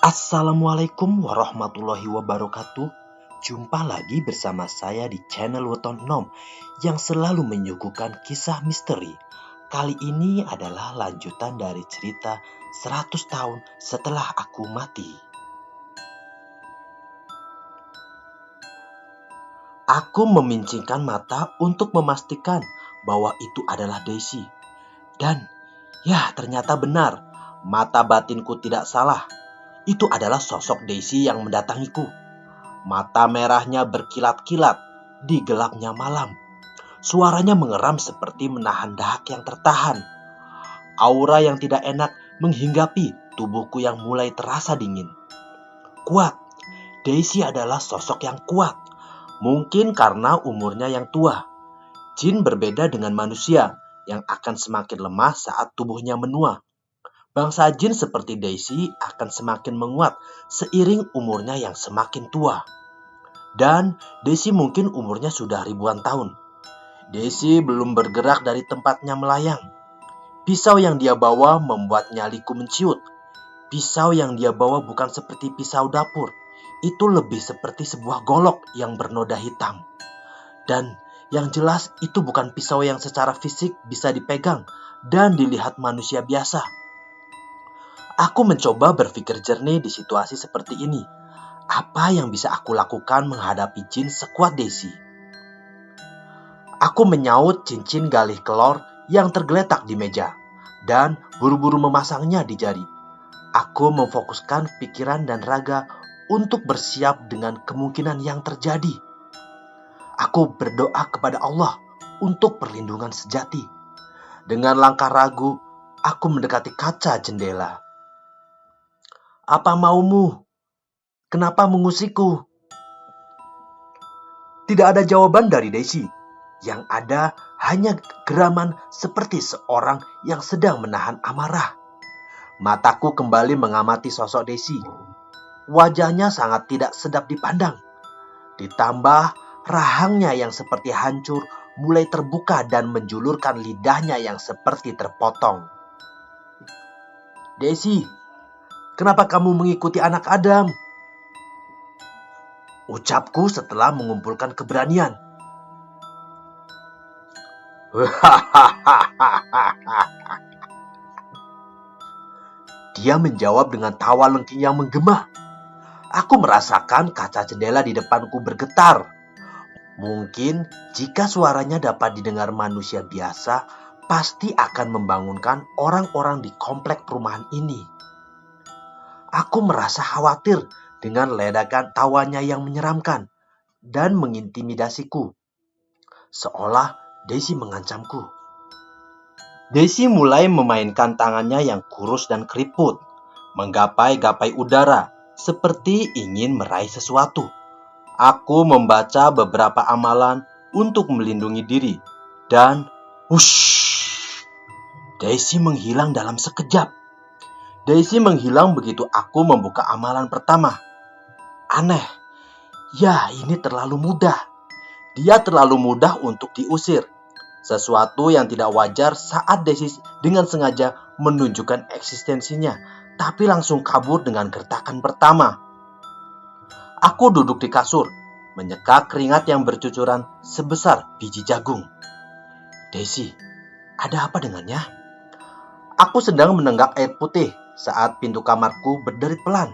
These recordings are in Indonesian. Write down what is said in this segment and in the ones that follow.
Assalamualaikum warahmatullahi wabarakatuh. Jumpa lagi bersama saya di channel Weton Nom yang selalu menyuguhkan kisah misteri. Kali ini adalah lanjutan dari cerita 100 tahun setelah aku mati. Aku memincingkan mata untuk memastikan bahwa itu adalah Daisy. Dan ya, ternyata benar. Mata batinku tidak salah. Itu adalah sosok Daisy yang mendatangiku. Mata merahnya berkilat-kilat di gelapnya malam. Suaranya mengeram seperti menahan dahak yang tertahan. Aura yang tidak enak menghinggapi tubuhku yang mulai terasa dingin. Kuat. Daisy adalah sosok yang kuat. Mungkin karena umurnya yang tua. Jin berbeda dengan manusia yang akan semakin lemah saat tubuhnya menua. Bangsa jin seperti Daisy akan semakin menguat seiring umurnya yang semakin tua. Dan Daisy mungkin umurnya sudah ribuan tahun. Daisy belum bergerak dari tempatnya melayang. Pisau yang dia bawa membuat nyaliku menciut. Pisau yang dia bawa bukan seperti pisau dapur. Itu lebih seperti sebuah golok yang bernoda hitam. Dan yang jelas itu bukan pisau yang secara fisik bisa dipegang dan dilihat manusia biasa. Aku mencoba berpikir jernih di situasi seperti ini. Apa yang bisa aku lakukan menghadapi jin sekuat Daisy? Aku menyaut cincin galih kelor yang tergeletak di meja dan buru-buru memasangnya di jari. Aku memfokuskan pikiran dan raga untuk bersiap dengan kemungkinan yang terjadi. Aku berdoa kepada Allah untuk perlindungan sejati. Dengan langkah ragu, aku mendekati kaca jendela. Apa maumu? Kenapa mengusikku? Tidak ada jawaban dari Daisy. Yang ada hanya geraman seperti seorang yang sedang menahan amarah. Mataku kembali mengamati sosok Daisy. Wajahnya sangat tidak sedap dipandang. Ditambah rahangnya yang seperti hancur mulai terbuka dan menjulurkan lidahnya yang seperti terpotong. Daisy, kenapa kamu mengikuti anak Adam? Ucapku setelah mengumpulkan keberanian. Dia menjawab dengan tawa lengking yang menggema. Aku merasakan kaca jendela di depanku bergetar. Mungkin jika suaranya dapat didengar manusia biasa, pasti akan membangunkan orang-orang di komplek perumahan ini. Aku merasa khawatir dengan ledakan tawanya yang menyeramkan dan mengintimidasiku. Seolah Daisy mengancamku. Daisy mulai memainkan tangannya yang kurus dan keriput, menggapai-gapai udara, seperti ingin meraih sesuatu. Aku membaca beberapa amalan untuk melindungi diri, dan wush, Daisy menghilang dalam sekejap. Daisy menghilang begitu aku membuka amalan pertama. Aneh, ya ini terlalu mudah. Dia terlalu mudah untuk diusir. Sesuatu yang tidak wajar saat Daisy dengan sengaja menunjukkan eksistensinya, tapi langsung kabur dengan gertakan pertama. Aku duduk di kasur, menyeka keringat yang bercucuran sebesar biji jagung. Daisy, ada apa dengannya? Aku sedang menenggak air putih saat pintu kamarku berderit pelan.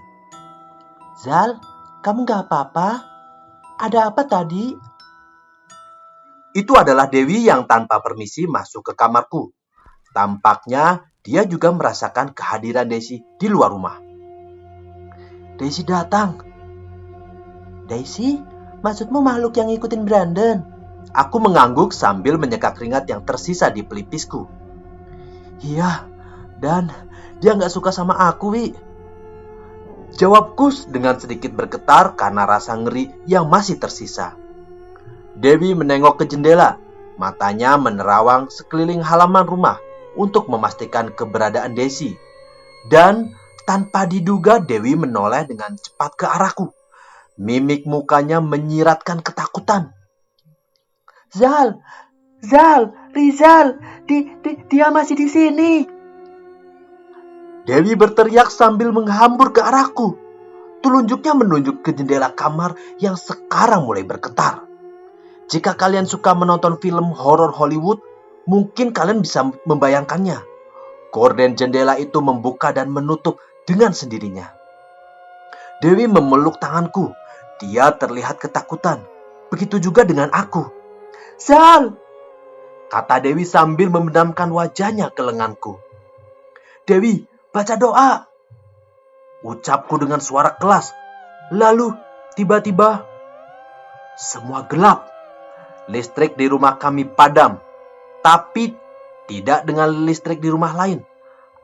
Zal, kamu gak apa-apa? Ada apa tadi? Itu adalah Dewi yang tanpa permisi masuk ke kamarku. Tampaknya dia juga merasakan kehadiran Daisy di luar rumah. Daisy datang. Daisy, maksudmu makhluk yang ngikutin Brandon? Aku mengangguk sambil menyeka keringat yang tersisa di pelipisku. Iya, dan dia gak suka sama aku, Wi. Jawabku dengan sedikit bergetar karena rasa ngeri yang masih tersisa. Dewi menengok ke jendela. Matanya menerawang sekeliling halaman rumah untuk memastikan keberadaan Daisy. Dan tanpa diduga Dewi menoleh dengan cepat ke arahku. Mimik mukanya menyiratkan ketakutan. Zal, Rizal, dia masih di sini. Dewi berteriak sambil menghambur ke arahku. Telunjuknya menunjuk ke jendela kamar yang sekarang mulai bergetar. Jika kalian suka menonton film horor Hollywood, mungkin kalian bisa membayangkannya. Gorden jendela itu membuka dan menutup dengan sendirinya. Dewi memeluk tanganku. Dia terlihat ketakutan. Begitu juga dengan aku. "Zal!" kata Dewi sambil memendamkan wajahnya ke lenganku. "Dewi, baca doa!" ucapku dengan suara keras. Lalu, tiba-tiba, semua gelap. Listrik di rumah kami padam. Tapi tidak dengan listrik di rumah lain.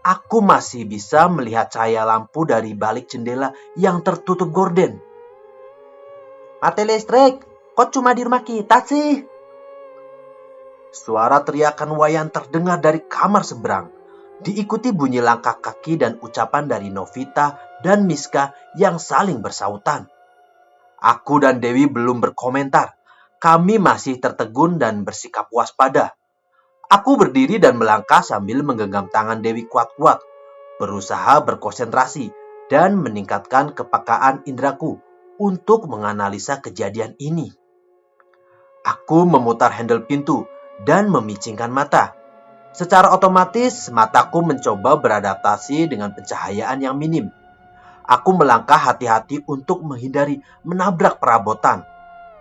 Aku masih bisa melihat cahaya lampu dari balik jendela yang tertutup gorden. "Mati listrik, kok cuma di rumah kita sih?" Suara teriakan Wayan terdengar dari kamar seberang. Diikuti bunyi langkah kaki dan ucapan dari Novita dan Miska yang saling bersautan. Aku dan Dewi belum berkomentar. Kami masih tertegun dan bersikap waspada. Aku berdiri dan melangkah sambil menggenggam tangan Dewi kuat-kuat, berusaha berkonsentrasi dan meningkatkan kepekaan indraku untuk menganalisa kejadian ini. Aku memutar handle pintu dan memicingkan mata. Secara otomatis, mataku mencoba beradaptasi dengan pencahayaan yang minim. Aku melangkah hati-hati untuk menghindari menabrak perabotan.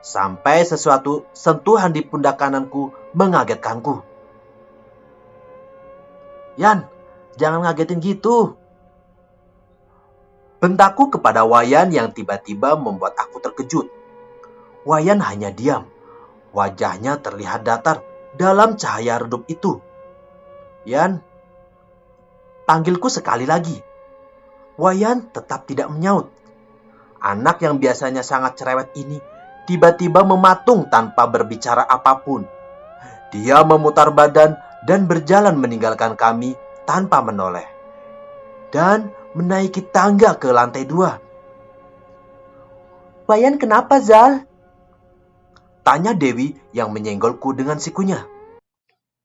Sampai sesuatu sentuhan di pundak kananku mengagetkanku. "Yan, jangan ngagetin gitu," bentakku kepada Wayan yang tiba-tiba membuat aku terkejut. Wayan hanya diam. Wajahnya terlihat datar dalam cahaya redup itu. "Yan," panggilku sekali lagi. Wayan tetap tidak menyaut. Anak yang biasanya sangat cerewet ini tiba-tiba mematung tanpa berbicara apapun. Dia memutar badan dan berjalan meninggalkan kami tanpa menoleh. Dan menaiki tangga ke lantai 2. "Wayan kenapa, Zal?" tanya Dewi yang menyenggolku dengan sikunya.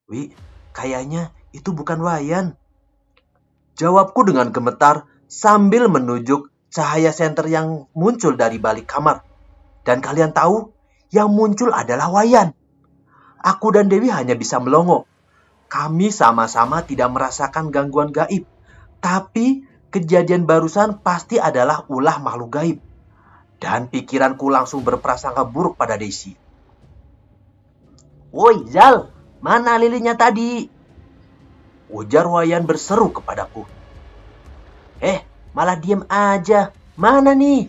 "Wi, kayaknya itu bukan Wayan," jawabku dengan gemetar sambil menunjuk cahaya senter yang muncul dari balik kamar. Dan kalian tahu, yang muncul adalah Wayan. Aku dan Dewi hanya bisa melongo. Kami sama-sama tidak merasakan gangguan gaib. Tapi kejadian barusan pasti adalah ulah makhluk gaib. Dan pikiranku langsung berprasangka buruk pada Daisy. "Woi, Zal, mana lilinnya tadi?" ujar Wayan berseru kepadaku. Malah diem aja. Mana nih?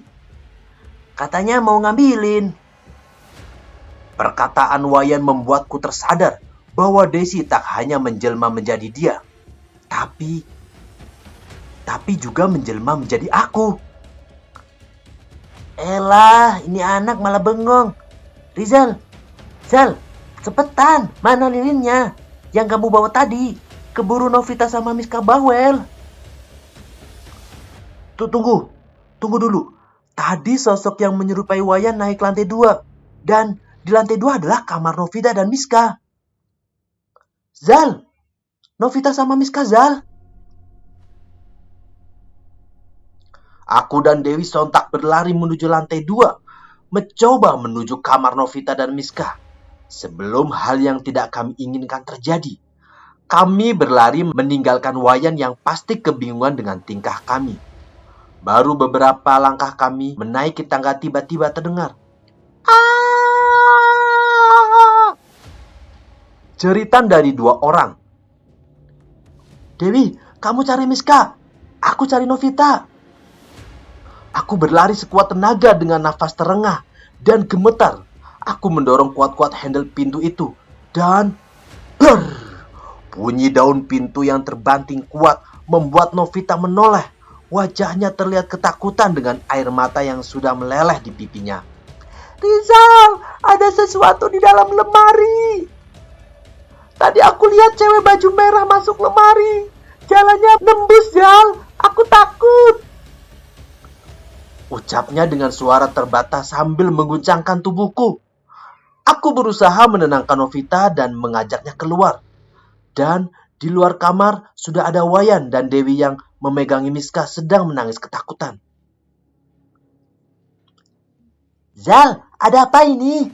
Katanya mau ngambilin." Perkataan Wayan membuatku tersadar bahwa Daisy tak hanya menjelma menjadi dia, tapi juga menjelma menjadi aku. "Elah, ini anak malah bengong. Rizal, Zal, cepetan, mana lilinnya yang kamu bawa tadi? Keburu Novita sama Miska bawel." Tunggu dulu. Tadi sosok yang menyerupai Wayan naik lantai 2. Dan di lantai 2 adalah kamar Novita dan Miska. "Zal, Novita sama Miska, Zal." Aku dan Dewi sontak berlari menuju lantai 2, mencoba menuju kamar Novita dan Miska. Sebelum hal yang tidak kami inginkan terjadi, kami berlari meninggalkan Wayan yang pasti kebingungan dengan tingkah kami. Baru beberapa langkah kami menaiki tangga tiba-tiba terdengar jeritan dari 2 orang. "Dewi, kamu cari Miska. Aku cari Novita." Aku berlari sekuat tenaga dengan nafas terengah dan gemetar. Aku mendorong kuat-kuat handle pintu itu. Dan brrr, bunyi daun pintu yang terbanting kuat membuat Novita menoleh. Wajahnya terlihat ketakutan dengan air mata yang sudah meleleh di pipinya. "Rizal, ada sesuatu di dalam lemari. Tadi aku lihat cewek baju merah masuk lemari. Jalannya nembus, Zal. Aku takut." Ucapnya dengan suara terbatas sambil mengguncangkan tubuhku. Aku berusaha menenangkan Novita dan mengajaknya keluar. Dan di luar kamar sudah ada Wayan dan Dewi yang memegangi Miska sedang menangis ketakutan. "Zal, ada apa ini?"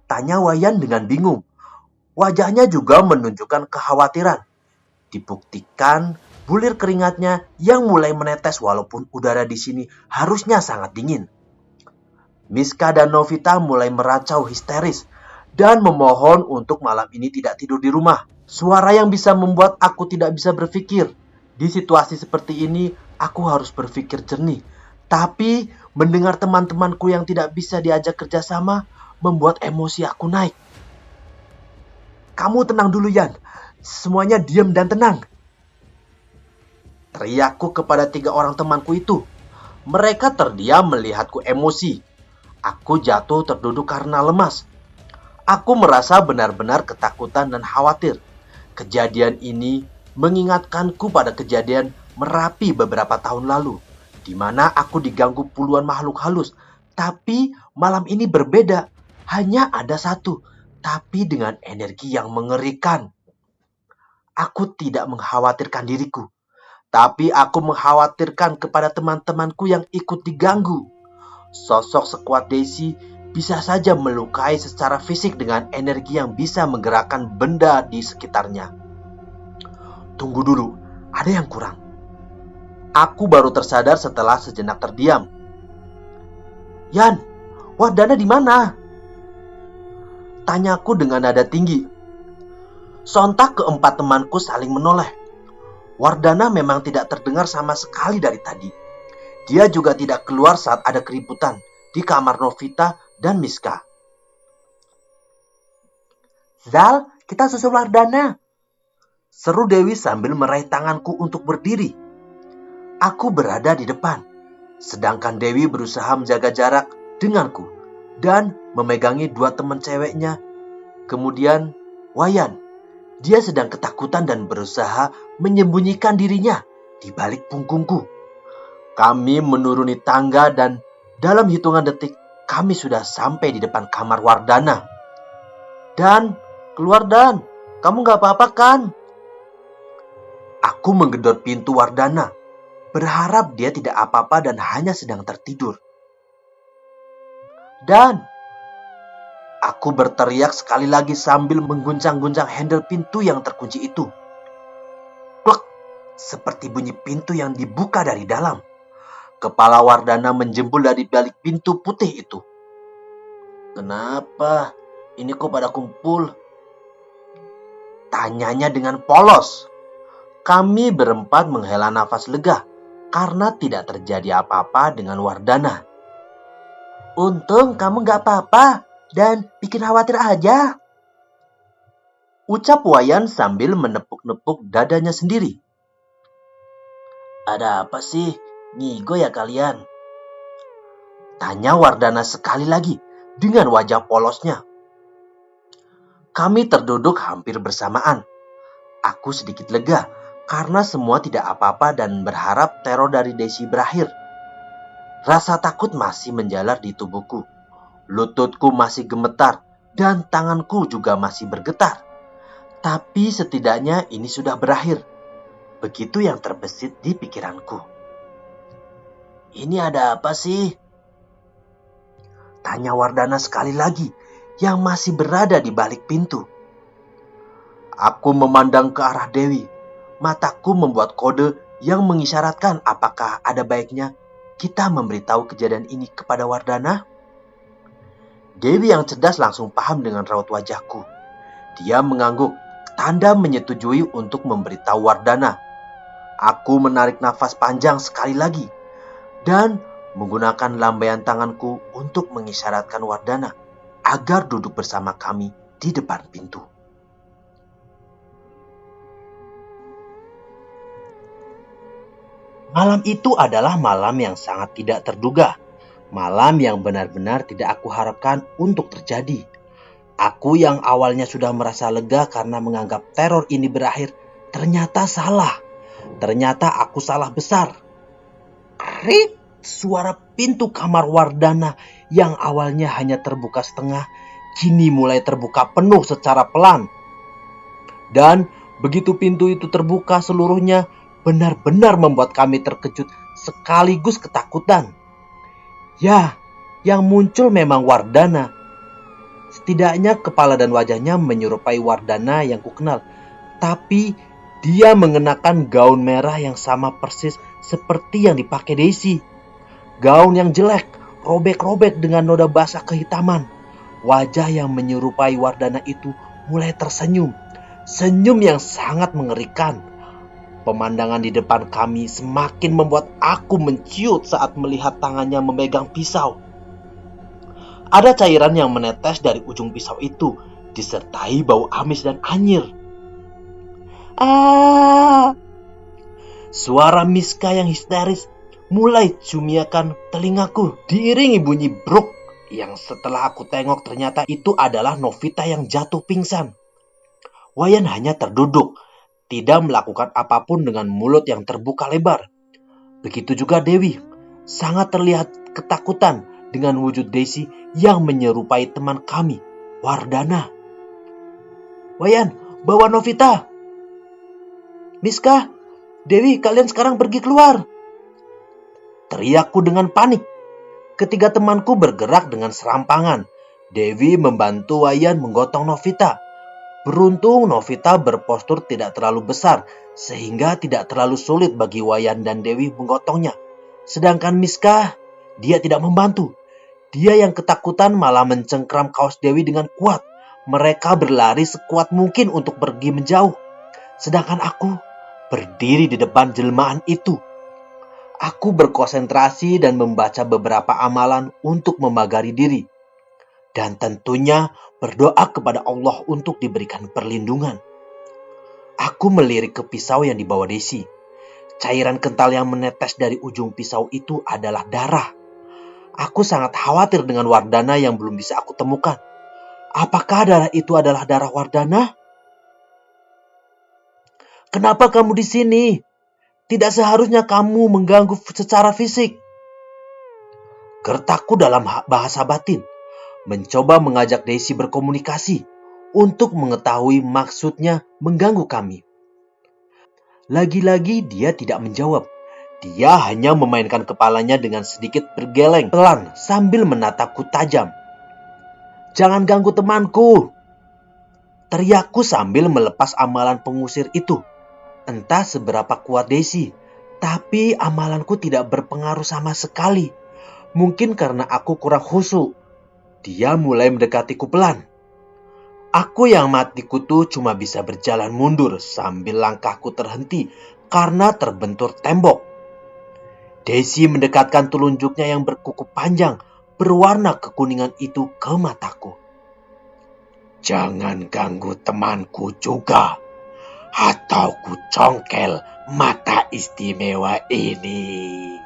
tanya Wayan dengan bingung. Wajahnya juga menunjukkan kekhawatiran. Dibuktikan bulir keringatnya yang mulai menetes walaupun udara di sini harusnya sangat dingin. Miska dan Novita mulai meracau histeris dan memohon untuk malam ini tidak tidur di rumah. Suara yang bisa membuat aku tidak bisa berpikir. Di situasi seperti ini, aku harus berpikir jernih. Tapi, mendengar teman-temanku yang tidak bisa diajak kerjasama, membuat emosi aku naik. "Kamu tenang dulu, Yan. Semuanya diam dan tenang," teriakku kepada 3 orang temanku itu. Mereka terdiam melihatku emosi. Aku jatuh terduduk karena lemas. Aku merasa benar-benar ketakutan dan khawatir. Kejadian ini mengingatkanku pada kejadian Merapi beberapa tahun lalu, di mana aku diganggu puluhan makhluk halus. Tapi malam ini berbeda. Hanya ada satu, tapi dengan energi yang mengerikan. Aku tidak mengkhawatirkan diriku, tapi aku mengkhawatirkan kepada teman-temanku yang ikut diganggu. Sosok sekuat Daisy bisa saja melukai secara fisik dengan energi yang bisa menggerakkan benda di sekitarnya. Tunggu dulu, ada yang kurang. Aku baru tersadar setelah sejenak terdiam. "Yan, Wardana di mana?" tanyaku dengan nada tinggi. Sontak keempat temanku saling menoleh. Wardana memang tidak terdengar sama sekali dari tadi. Dia juga tidak keluar saat ada keributan di kamar Novita dan Miska. "Zal, kita susul Wardana," seru Dewi sambil meraih tanganku untuk berdiri. Aku berada di depan, sedangkan Dewi berusaha menjaga jarak denganku dan memegangi 2 teman ceweknya. Kemudian Wayan, dia sedang ketakutan dan berusaha menyembunyikan dirinya di balik punggungku. Kami menuruni tangga dan dalam hitungan detik kami sudah sampai di depan kamar Wardana. "Dan, keluar Dan, kamu gak apa-apa kan?" Aku menggedor pintu Wardana, berharap dia tidak apa-apa dan hanya sedang tertidur. "Dan," aku berteriak sekali lagi sambil mengguncang-guncang handle pintu yang terkunci itu. Plek, seperti bunyi pintu yang dibuka dari dalam. Kepala Wardana menjembul dari balik pintu putih itu. "Kenapa? Ini kok pada kumpul?" tanyanya dengan polos. Kami berempat menghela nafas lega karena tidak terjadi apa-apa dengan Wardana. "Untung kamu gak apa-apa dan bikin khawatir aja," ucap Wayan sambil menepuk-nepuk dadanya sendiri. "Ada apa sih? Ngigo ya kalian?" tanya Wardana sekali lagi dengan wajah polosnya. Kami terduduk hampir bersamaan. Aku sedikit lega karena semua tidak apa-apa dan berharap teror dari Daisy berakhir. Rasa takut masih menjalar di tubuhku. Lututku masih gemetar dan tanganku juga masih bergetar. Tapi setidaknya ini sudah berakhir. Begitu yang terbesit di pikiranku. "Ini ada apa sih?" tanya Wardana sekali lagi yang masih berada di balik pintu. Aku memandang ke arah Dewi. Mataku membuat kode yang mengisyaratkan apakah ada baiknya kita memberitahu kejadian ini kepada Wardana. Dewi yang cerdas langsung paham dengan raut wajahku. Dia mengangguk, tanda menyetujui untuk memberitahu Wardana. Aku menarik nafas panjang sekali lagi dan menggunakan lambaian tanganku untuk mengisyaratkan Wardana agar duduk bersama kami di depan pintu. Malam itu adalah malam yang sangat tidak terduga. Malam yang benar-benar tidak aku harapkan untuk terjadi. Aku yang awalnya sudah merasa lega karena menganggap teror ini berakhir, ternyata salah. Ternyata aku salah besar. Krik, suara pintu kamar Wardana yang awalnya hanya terbuka setengah, kini mulai terbuka penuh secara pelan. Dan begitu pintu itu terbuka seluruhnya, benar-benar membuat kami terkejut sekaligus ketakutan. Ya, yang muncul memang Wardana. Setidaknya kepala dan wajahnya menyerupai Wardana yang kukenal. Tapi dia mengenakan gaun merah yang sama persis seperti yang dipakai Daisy. Gaun yang jelek, robek-robek dengan noda basah kehitaman. Wajah yang menyerupai Wardana itu mulai tersenyum. Senyum yang sangat mengerikan. Pemandangan di depan kami semakin membuat aku menciut saat melihat tangannya memegang pisau. Ada cairan yang menetes dari ujung pisau itu, disertai bau amis dan anyir. Ah! Suara Miska yang histeris mulai cumiakan telingaku, diiringi bunyi bruk yang setelah aku tengok ternyata itu adalah Novita yang jatuh pingsan. Wayan hanya terduduk, tidak melakukan apapun dengan mulut yang terbuka lebar. Begitu juga Dewi, sangat terlihat ketakutan dengan wujud Daisy yang menyerupai teman kami, Wardana. Wayan, bawa Novita. Miska, Dewi, kalian sekarang pergi keluar. Teriakku dengan panik. Ketiga temanku bergerak dengan serampangan. Dewi membantu Wayan menggotong Novita. Beruntung Novita berpostur tidak terlalu besar, sehingga tidak terlalu sulit bagi Wayan dan Dewi menggotongnya. Sedangkan Miska, dia tidak membantu. Dia yang ketakutan malah mencengkram kaos Dewi dengan kuat. Mereka berlari sekuat mungkin untuk pergi menjauh. Sedangkan aku berdiri di depan jelmaan itu. Aku berkonsentrasi dan membaca beberapa amalan untuk memagari diri. Dan tentunya berdoa kepada Allah untuk diberikan perlindungan. Aku melirik ke pisau yang dibawa Daisy. Cairan kental yang menetes dari ujung pisau itu adalah darah. Aku sangat khawatir dengan Wardana yang belum bisa aku temukan. Apakah darah itu adalah darah Wardana? Kenapa kamu di sini? Tidak seharusnya kamu mengganggu secara fisik. Gertakku dalam bahasa batin, mencoba mengajak Daisy berkomunikasi untuk mengetahui maksudnya mengganggu kami. Lagi-lagi dia tidak menjawab. Dia hanya memainkan kepalanya dengan sedikit bergeleng pelan sambil menatapku tajam. Jangan ganggu temanku, teriakku sambil melepas amalan pengusir itu. Entah seberapa kuat Daisy, tapi amalanku tidak berpengaruh sama sekali. Mungkin karena aku kurang khusyuk. Dia mulai mendekatiku pelan. Aku yang mati kutu cuma bisa berjalan mundur sambil langkahku terhenti karena terbentur tembok. Daisy mendekatkan telunjuknya yang berkuku panjang berwarna kekuningan itu ke mataku. Jangan ganggu temanku juga, atau ku congkel mata istimewa ini.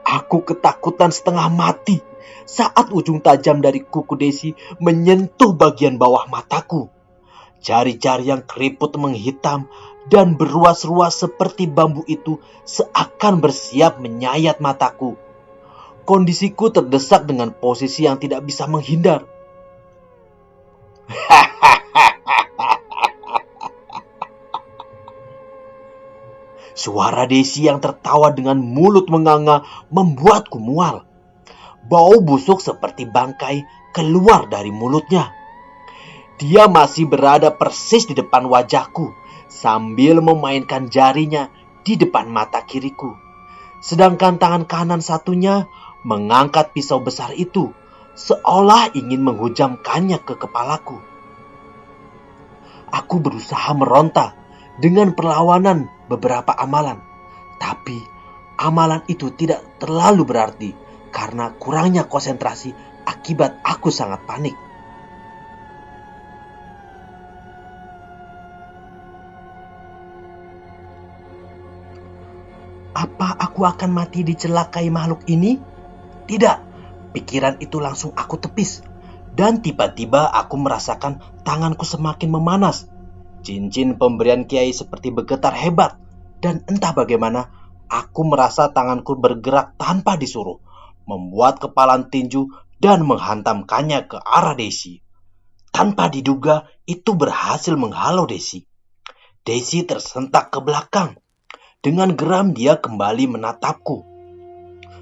Aku ketakutan setengah mati saat ujung tajam dari kuku Daisy menyentuh bagian bawah mataku. Jari-jari yang keriput menghitam dan beruas-ruas seperti bambu itu seakan bersiap menyayat mataku. Kondisiku terdesak dengan posisi yang tidak bisa menghindar. Suara Daisy yang tertawa dengan mulut menganga membuatku mual. Bau busuk seperti bangkai keluar dari mulutnya. Dia masih berada persis di depan wajahku sambil memainkan jarinya di depan mata kiriku. Sedangkan tangan kanan satunya mengangkat pisau besar itu seolah ingin menghujamkannya ke kepalaku. Aku berusaha meronta dengan perlawanan beberapa amalan. Tapi amalan itu tidak terlalu berarti karena kurangnya konsentrasi akibat aku sangat panik. Apa aku akan mati dicelakai makhluk ini? Tidak, pikiran itu langsung aku tepis. Dan tiba-tiba aku merasakan tanganku semakin memanas. Cincin pemberian Kiai seperti bergetar hebat. Dan entah bagaimana, aku merasa tanganku bergerak tanpa disuruh, membuat kepalan tinju dan menghantamkannya ke arah Daisy. Tanpa diduga, itu berhasil menghalau Daisy. Daisy tersentak ke belakang. Dengan geram dia kembali menatapku.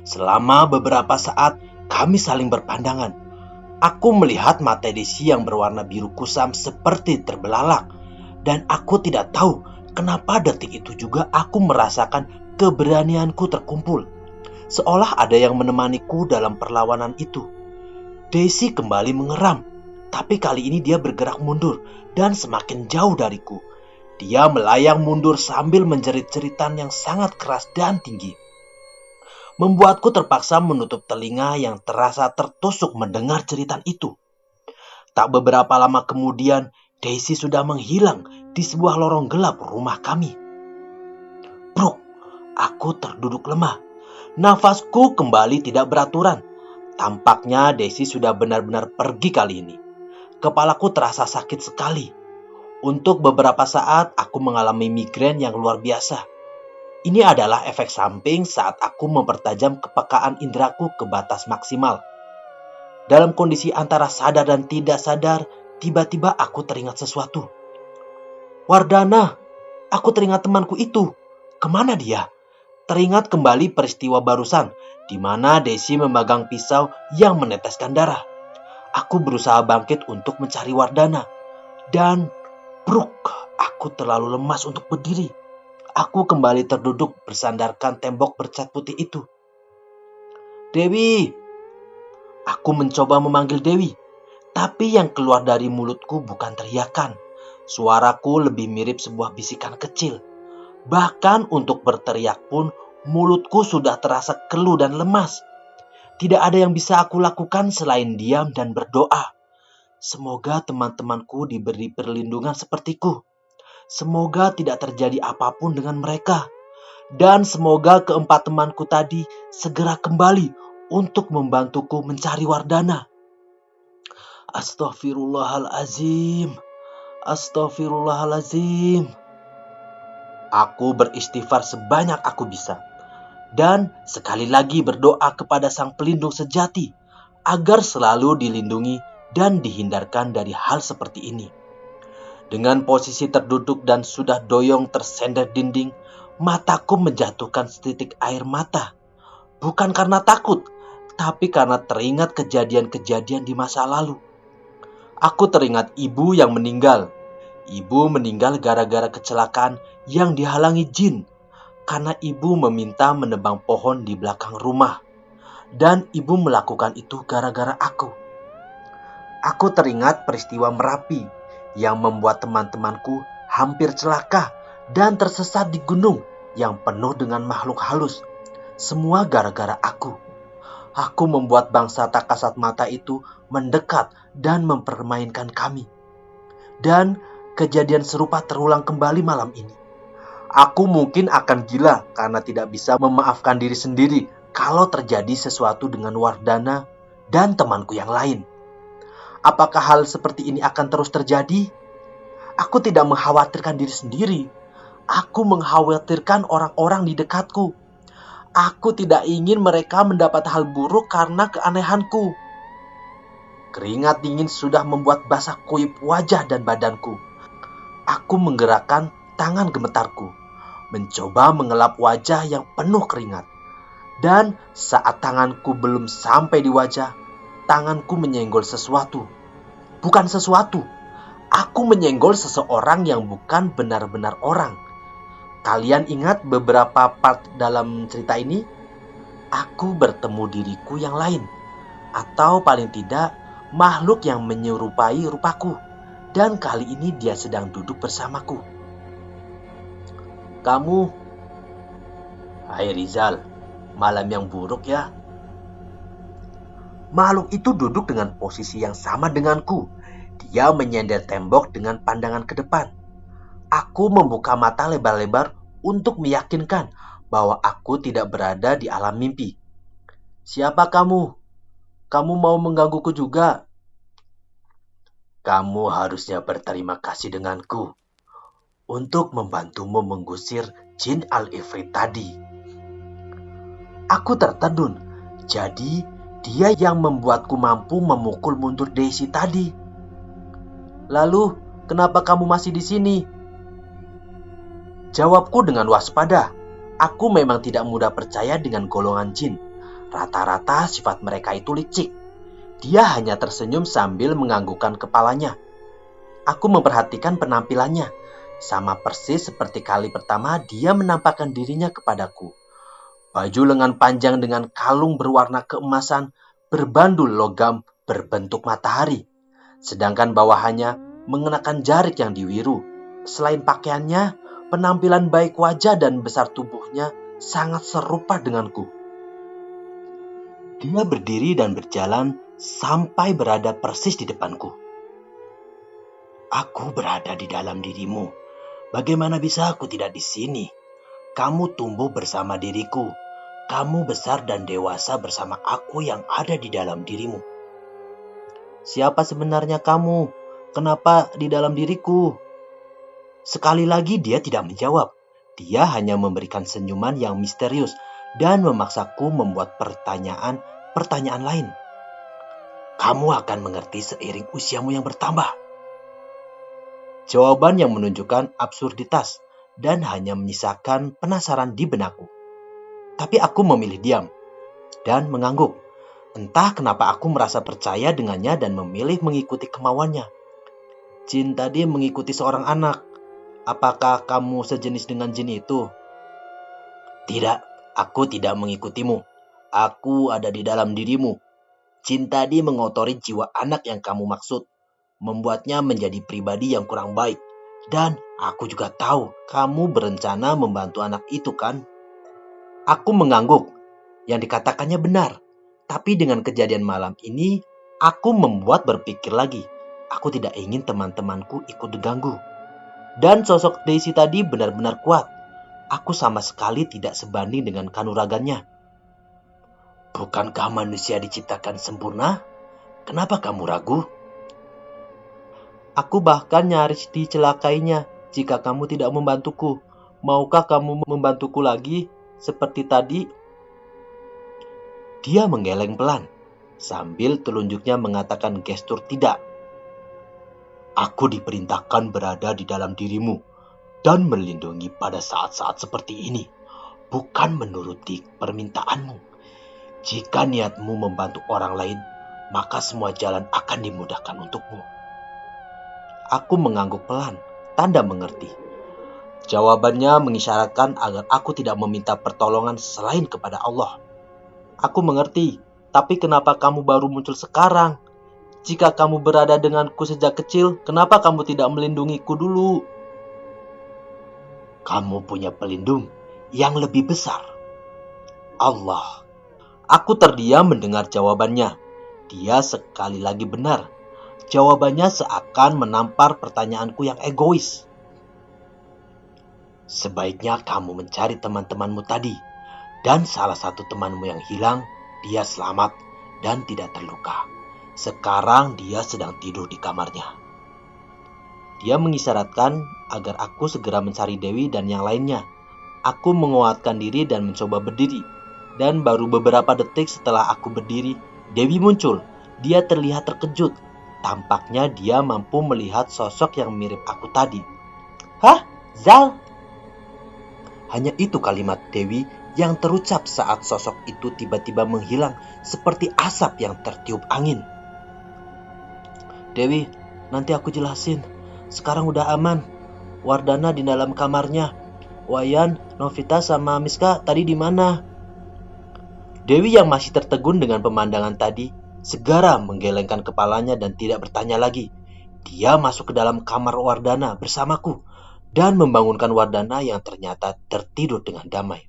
Selama beberapa saat kami saling berpandangan. Aku melihat mata Daisy yang berwarna biru kusam seperti terbelalak. Dan aku tidak tahu kenapa detik itu juga aku merasakan keberanianku terkumpul. Seolah ada yang menemaniku dalam perlawanan itu. Daisy kembali mengeram. Tapi kali ini dia bergerak mundur dan semakin jauh dariku. Dia melayang mundur sambil menjerit-jeritan yang sangat keras dan tinggi. Membuatku terpaksa menutup telinga yang terasa tertusuk mendengar jeritan itu. Tak beberapa lama kemudian, Daisy sudah menghilang di sebuah lorong gelap rumah kami. Bruk, aku terduduk lemah. Nafasku kembali tidak beraturan. Tampaknya Daisy sudah benar-benar pergi kali ini. Kepalaku terasa sakit sekali. Untuk beberapa saat aku mengalami migrain yang luar biasa. Ini adalah efek samping saat aku mempertajam kepekaan indraku ke batas maksimal. Dalam kondisi antara sadar dan tidak sadar, tiba-tiba aku teringat sesuatu. Wardana, aku teringat temanku itu. Kemana dia? Teringat kembali peristiwa barusan, di mana Daisy memegang pisau yang meneteskan darah. Aku berusaha bangkit untuk mencari Wardana. Dan bruk, aku terlalu lemas untuk berdiri. Aku kembali terduduk bersandarkan tembok bercat putih itu. Dewi! Aku mencoba memanggil Dewi. Tapi yang keluar dari mulutku bukan teriakan. Suaraku lebih mirip sebuah bisikan kecil. Bahkan untuk berteriak pun mulutku sudah terasa keluh dan lemas. Tidak ada yang bisa aku lakukan selain diam dan berdoa. Semoga teman-temanku diberi perlindungan sepertiku. Semoga tidak terjadi apapun dengan mereka. Dan semoga keempat temanku tadi segera kembali untuk membantuku mencari Wardana. Astaghfirullahalazim. Astaghfirullahalazim. Aku beristighfar sebanyak aku bisa. Dan sekali lagi berdoa kepada Sang Pelindung sejati agar selalu dilindungi dan dihindarkan dari hal seperti ini. Dengan posisi terduduk dan sudah doyong tersender dinding, mataku menjatuhkan setitik air mata. Bukan karena takut, tapi karena teringat kejadian-kejadian di masa lalu. Aku teringat ibu yang meninggal. Ibu meninggal gara-gara kecelakaan yang dihalangi jin. Karena ibu meminta menebang pohon di belakang rumah. Dan ibu melakukan itu gara-gara aku. Aku teringat peristiwa Merapi yang membuat teman-temanku hampir celaka dan tersesat di gunung yang penuh dengan makhluk halus. Semua gara-gara aku. Aku membuat bangsa tak kasat mata itu mendekat dan mempermainkan kami. Dan kejadian serupa terulang kembali malam ini. Aku mungkin akan gila karena tidak bisa memaafkan diri sendiri kalau terjadi sesuatu dengan Wardana dan temanku yang lain. Apakah hal seperti ini akan terus terjadi? Aku tidak mengkhawatirkan diri sendiri. Aku mengkhawatirkan orang-orang di dekatku. Aku tidak ingin mereka mendapat hal buruk karena keanehanku. Keringat dingin sudah membuat basah kuyup wajah dan badanku. Aku menggerakkan tangan gemetarku, mencoba mengelap wajah yang penuh keringat. Dan saat tanganku belum sampai di wajah, tanganku menyenggol sesuatu. Bukan sesuatu. Aku menyenggol seseorang yang bukan benar-benar orang. Kalian ingat beberapa part dalam cerita ini? Aku bertemu diriku yang lain. Atau paling tidak, makhluk yang menyerupai rupaku. Dan kali ini dia sedang duduk bersamaku. Kamu, hai Rizal, malam yang buruk ya. Makhluk itu duduk dengan posisi yang sama denganku. Dia menyender tembok dengan pandangan ke depan. Aku membuka mata lebar-lebar untuk meyakinkan bahwa aku tidak berada di alam mimpi. Siapa kamu? Kamu mau menggangguku juga? Kamu harusnya berterima kasih denganku untuk membantumu mengusir jin Al-Ifrit tadi. Aku tertegun. Jadi dia yang membuatku mampu memukul mundur Daisy tadi. Lalu, kenapa kamu masih di sini? Jawabku dengan waspada. Aku memang tidak mudah percaya dengan golongan jin. Rata-rata sifat mereka itu licik. Dia hanya tersenyum sambil menganggukkan kepalanya. Aku memperhatikan penampilannya. Sama persis seperti kali pertama dia menampakkan dirinya kepadaku. Baju lengan panjang dengan kalung berwarna keemasan, berbandul logam berbentuk matahari. Sedangkan bawahannya mengenakan jarik yang diwiru. Selain pakaiannya, penampilan baik wajah dan besar tubuhnya sangat serupa denganku. Dia berdiri dan berjalan sampai berada persis di depanku. Aku berada di dalam dirimu. Bagaimana bisa aku tidak di sini? Kamu tumbuh bersama diriku. Kamu besar dan dewasa bersama aku yang ada di dalam dirimu. Siapa sebenarnya kamu? Kenapa di dalam diriku? Sekali lagi dia tidak menjawab. Dia hanya memberikan senyuman yang misterius dan memaksaku membuat pertanyaan lain. Kamu akan mengerti seiring usiamu yang bertambah. Jawaban yang menunjukkan absurditas dan hanya menyisakan penasaran di benakku. Tapi aku memilih diam dan mengangguk. Entah kenapa aku merasa percaya dengannya dan memilih mengikuti kemauannya. Jin tadi mengikuti seorang anak. Apakah kamu sejenis dengan jin itu? Tidak, aku tidak mengikutimu. Aku ada di dalam dirimu. Jin tadi mengotori jiwa anak yang kamu maksud. Membuatnya menjadi pribadi yang kurang baik. Dan aku juga tahu kamu berencana membantu anak itu kan? Aku mengangguk. Yang dikatakannya benar. Tapi dengan kejadian malam ini, aku membuat berpikir lagi. Aku tidak ingin teman-temanku ikut diganggu. Dan sosok Daisy tadi benar-benar kuat. Aku sama sekali tidak sebanding dengan kanuragannya. Bukankah manusia diciptakan sempurna? Kenapa kamu ragu? Aku bahkan nyaris dicelakainya jika kamu tidak membantuku. Maukah kamu membantuku lagi seperti tadi? Dia menggeleng pelan sambil telunjuknya mengatakan gestur tidak. Aku diperintahkan berada di dalam dirimu dan melindungi pada saat-saat seperti ini, bukan menuruti permintaanmu. Jika niatmu membantu orang lain, maka semua jalan akan dimudahkan untukmu. Aku mengangguk pelan, tanda mengerti. Jawabannya mengisyaratkan agar aku tidak meminta pertolongan selain kepada Allah. Aku mengerti, tapi kenapa kamu baru muncul sekarang? Jika kamu berada denganku sejak kecil, kenapa kamu tidak melindungiku dulu? Kamu punya pelindung yang lebih besar, Allah. Aku terdiam mendengar jawabannya. Dia sekali lagi benar. Jawabannya seakan menampar pertanyaanku yang egois. Sebaiknya kamu mencari teman-temanmu tadi. Dan salah satu temanmu yang hilang, dia selamat dan tidak terluka. Sekarang dia sedang tidur di kamarnya. Dia mengisyaratkan agar aku segera mencari Dewi dan yang lainnya. Aku menguatkan diri dan mencoba berdiri. Dan baru beberapa detik setelah aku berdiri, Dewi muncul. Dia terlihat terkejut. Tampaknya dia mampu melihat sosok yang mirip aku tadi. Hah? Zal? Hanya itu kalimat Dewi yang terucap saat sosok itu tiba-tiba menghilang seperti asap yang tertiup angin. Dewi, nanti aku jelasin. Sekarang udah aman. Wardana di dalam kamarnya. Wayan, Novita sama Miska tadi di mana? Dewi yang masih tertegun dengan pemandangan tadi segera menggelengkan kepalanya dan tidak bertanya lagi. Dia masuk ke dalam kamar Wardana bersamaku dan membangunkan Wardana yang ternyata tertidur dengan damai.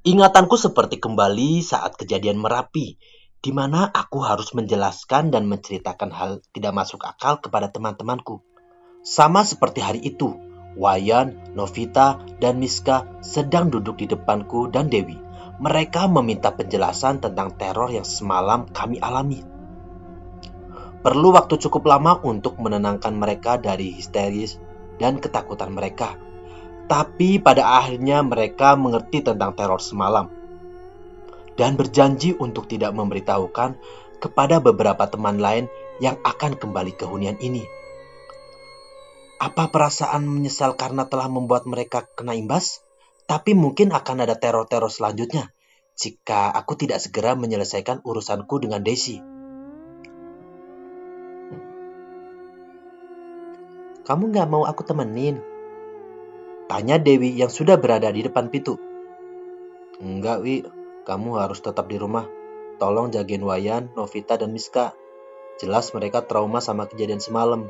Ingatanku seperti kembali saat kejadian Merapi, di mana aku harus menjelaskan dan menceritakan hal tidak masuk akal kepada teman-temanku. Sama seperti hari itu, Wayan, Novita, dan Miska sedang duduk di depanku dan Dewi. Mereka meminta penjelasan tentang teror yang semalam kami alami. Perlu waktu cukup lama untuk menenangkan mereka dari histeris dan ketakutan mereka. Tapi pada akhirnya mereka mengerti tentang teror semalam. Dan berjanji untuk tidak memberitahukan kepada beberapa teman lain yang akan kembali ke hunian ini. Apa perasaan menyesal karena telah membuat mereka kena imbas? Tapi mungkin akan ada teror-teror selanjutnya jika aku tidak segera menyelesaikan urusanku dengan Daisy. Kamu nggak mau aku temenin? Tanya Dewi yang sudah berada di depan pintu. Enggak, Wi. Kamu harus tetap di rumah. Tolong jagain Wayan, Novita, dan Miska. Jelas mereka trauma sama kejadian semalam.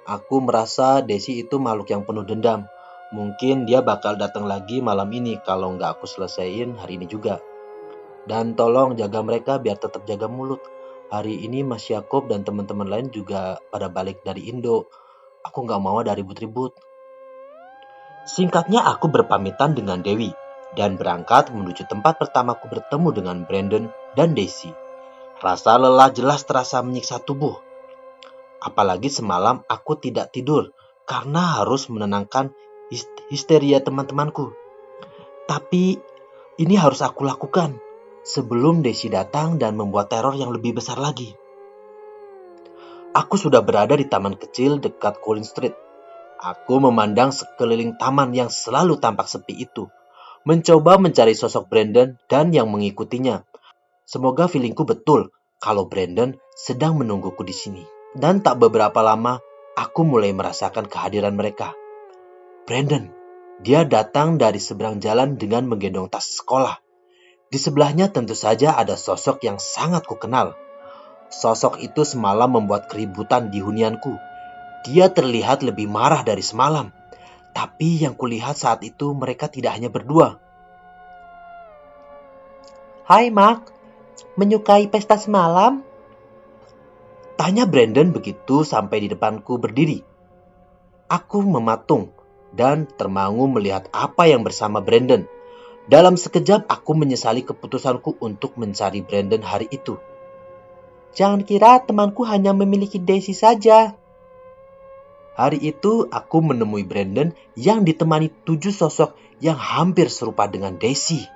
Aku merasa Desi itu makhluk yang penuh dendam. Mungkin dia bakal datang lagi malam ini kalau nggak aku selesaiin hari ini juga. Dan tolong jaga mereka biar tetap jaga mulut. Hari ini Mas Yakob dan teman-teman lain juga pada balik dari Indo. Aku nggak mau ada ribut-ribut. Singkatnya aku berpamitan dengan Dewi dan berangkat menuju tempat pertamaku bertemu dengan Brandon dan Daisy. Rasa lelah jelas terasa menyiksa tubuh. Apalagi semalam aku tidak tidur karena harus menenangkan histeria teman-temanku. Tapi ini harus aku lakukan sebelum Daisy datang dan membuat teror yang lebih besar lagi. Aku sudah berada di taman kecil dekat Collins Street. Aku memandang sekeliling taman yang selalu tampak sepi itu, mencoba mencari sosok Brandon dan yang mengikutinya. Semoga feelingku betul kalau Brandon sedang menungguku di sini. Dan tak beberapa lama, aku mulai merasakan kehadiran mereka. Brandon, dia datang dari seberang jalan dengan menggendong tas sekolah. Di sebelahnya tentu saja ada sosok yang sangat kukenal. Sosok itu semalam membuat keributan di hunianku. Dia terlihat lebih marah dari semalam. Tapi yang kulihat saat itu mereka tidak hanya berdua. Hai Mark, menyukai pesta semalam? Tanya Brandon begitu sampai di depanku berdiri. Aku mematung dan termangu melihat apa yang bersama Brandon. Dalam sekejap aku menyesali keputusanku untuk mencari Brandon hari itu. Jangan kira temanku hanya memiliki Daisy saja. Hari itu aku menemui Brandon yang ditemani 7 sosok yang hampir serupa dengan Daisy.